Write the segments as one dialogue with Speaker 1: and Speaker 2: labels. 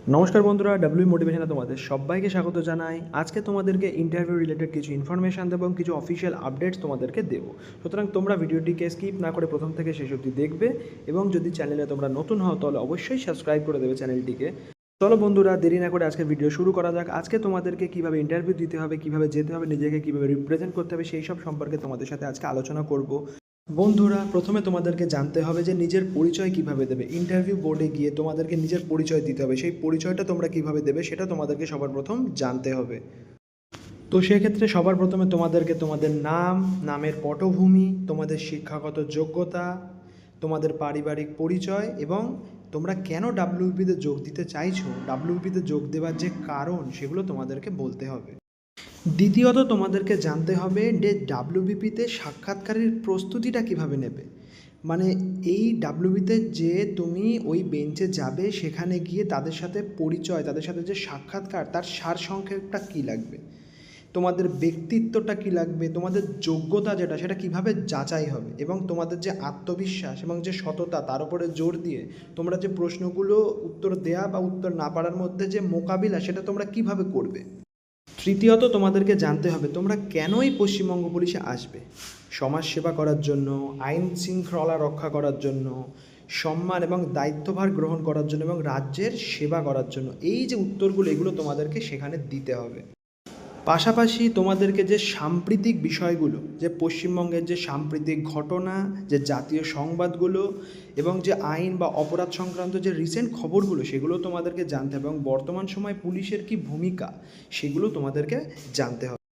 Speaker 1: নমস্কার বন্ধুরা, ডাব্লিউ মোটিভেশনে তোমাদের সবাইকে স্বাগত জানাই। আজকে তোমাদেরকে ইন্টারভিউ রিলেটেড কিছু ইনফরমেশান দেবো এবং কিছু অফিসিয়াল আপডেটস তোমাদেরকে দেবো। সুতরাং তোমরা ভিডিওটিকে স্কিপ না করে প্রথম থেকে শেষ অবধি দেখবে এবং যদি চ্যানেলে তোমরা নতুন হও তাহলে অবশ্যই সাবস্ক্রাইব করে দেবে চ্যানেলটিকে। চলো বন্ধুরা, দেরি না করে আজকে ভিডিও শুরু করা যাক। আজকে তোমাদেরকে কীভাবে ইন্টারভিউ দিতে হবে, কীভাবে যেতে হবে, নিজেকে কীভাবে রিপ্রেজেন্ট করতে হবে সেই সব সম্পর্কে তোমাদের সাথে আজকে আলোচনা করব। বন্ধুরা, প্রথমে তোমাদেরকে জানতে হবে যে নিজের পরিচয় কিভাবে দেবে। ইন্টারভিউ বোর্ডে গিয়ে তোমাদেরকে নিজের পরিচয় দিতে হবে। সেই পরিচয়টা তোমরা কিভাবে দেবে সেটা তোমাদেরকে সবার প্রথম জানতে হবে। তো সেক্ষেত্রে সবার প্রথমে তোমাদেরকে তোমাদের নাম, নামের পটভূমি, তোমাদের শিক্ষাগত যোগ্যতা, তোমাদের পারিবারিক পরিচয় এবং তোমরা কেন ডাব্লিউবিপিতে যোগ দিতে চাইছো, ডাব্লিউবিপিতে যোগ দেওয়ার যে কারণ সেগুলো তোমাদেরকে বলতে হবে। দ্বিতীয়ত তোমাদেরকে জানতে হবে যে ডাব্লিউবিপিতে সাক্ষাৎকারের প্রস্তুতিটা কিভাবে নেবে। মানে এই ডাব্লিউবিতে যে তুমি ওই বেঞ্চে যাবে, সেখানে গিয়ে তাদের সাথে পরিচয়, তাদের সাথে যে সাক্ষাৎকার, তার সারসংক্ষেপটা কী লাগবে, তোমাদের ব্যক্তিত্বটা কী লাগবে, তোমাদের যোগ্যতা যেটা সেটা কিভাবে যাচাই হবে এবং তোমাদের যে আত্মবিশ্বাস এবং যে সততা তার উপরে জোর দিয়ে তোমরা যে প্রশ্নগুলো উত্তর দেয়া বা উত্তর না পারার মধ্যে যে মোকাবিলা সেটা তোমরা কিভাবে করবে। তৃতীয়ত তোমাদেরকে জানতে হবে তোমরা কেনই পশ্চিমবঙ্গ পুলিশে আসবে। সমাজ সেবা করার জন্য, আইন শৃঙ্খলা রক্ষা করার জন্য, সম্মান এবং দায়িত্বভার গ্রহণ করার জন্য এবং রাজ্যের সেবা করার জন্য। এই যে উত্তরগুলো এগুলো তোমাদেরকে সেখানে দিতে হবে। পাশাপাশি তোমাদেরকে যে সাম্প্রতিক বিষয়গুলো, যে পশ্চিমবঙ্গের যে সাম্প্রতিক ঘটনা, যে জাতীয় সংবাদগুলো এবং যে আইন বা অপরাধ সংক্রান্ত যে রিসেন্ট খবরগুলো সেগুলো তোমাদেরকে জানতে হবে এবং বর্তমান সময়ে পুলিশের কী ভূমিকা সেগুলো তোমাদেরকে জানতে হবে।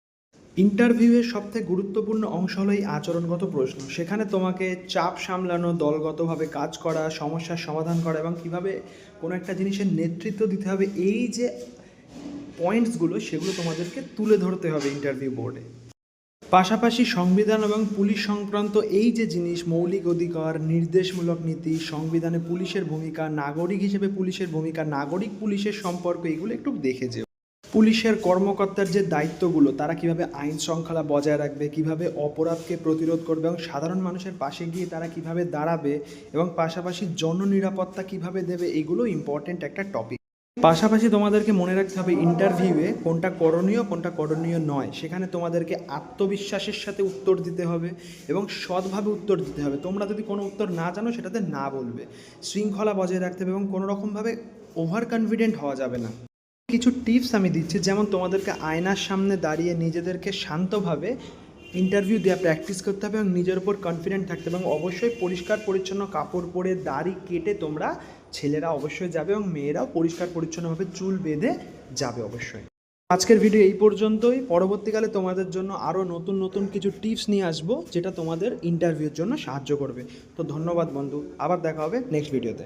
Speaker 1: ইন্টারভিউয়ের সবথেকে গুরুত্বপূর্ণ অংশ হলো এই আচরণগত প্রশ্ন। সেখানে তোমাকে চাপ সামলানো, দলগতভাবে কাজ করা, সমস্যার সমাধান করা এবং কীভাবে কোনো একটা জিনিসের নেতৃত্ব দিতে হবে, এই যে পয়েন্টসগুলো সেগুলো তোমাদেরকে তুলে ধরতে হবে ইন্টারভিউ বোর্ডে। পাশাপাশি সংবিধান এবং পুলিশ সংক্রান্ত এই যে জিনিস, মৌলিক অধিকার, নির্দেশমূলক নীতি, সংবিধানে পুলিশের ভূমিকা, নাগরিক হিসেবে পুলিশের ভূমিকা, নাগরিক পুলিশের সম্পর্ক, এগুলো একটু দেখে যেও। পুলিশের কর্মকর্তার যে দায়িত্বগুলো, তারা কিভাবে আইন শৃঙ্খলা বজায় রাখবে, কিভাবে অপরাধকে প্রতিরোধ করবে এবং সাধারণ মানুষের পাশে গিয়ে তারা কিভাবে দাঁড়াবে এবং পাশাপাশি জননিরাপত্তা কিভাবে দেবে, এগুলো ইম্পর্টেন্ট একটা টপিক। পাশাপাশি তোমাদেরকে মনে রাখতে হবে ইন্টারভিউয়ে কোনটা করণীয় কোনটা করণীয় নয়। সেখানে তোমাদেরকে আত্মবিশ্বাসের সাথে উত্তর দিতে হবে এবং সৎভাবে উত্তর দিতে হবে। তোমরা যদি কোনো উত্তর না জানো সেটাতে না বলবে, শৃঙ্খলা বজায় রাখতে হবে এবং কোনো রকমভাবে ওভার কনফিডেন্ট হওয়া যাবে না। কিছু টিপস আমি দিচ্ছি, যেমন তোমাদেরকে আয়নার সামনে দাঁড়িয়ে নিজেদেরকে শান্তভাবে ইন্টারভিউ দেওয়া প্র্যাকটিস করতে হবে এবং নিজের উপর কনফিডেন্ট থাকতে হবে এবং অবশ্যই পরিষ্কার পরিচ্ছন্ন কাপড় পরে দাড়ি কেটে তোমরা, ছেলেরা অবশ্যই যাবে এবং মেয়েরাও পরিষ্কার পরিচ্ছন্নভাবে চুল বেঁধে যাবে অবশ্যই। আজকের ভিডিও এই পর্যন্তই। পরবর্তীকালে তোমাদের জন্য আরও নতুন নতুন কিছু টিপস নিয়ে আসবো যেটা তোমাদের ইন্টারভিউর জন্য সাহায্য করবে। তো ধন্যবাদ বন্ধু, আবার দেখা হবে নেক্সট ভিডিওতে।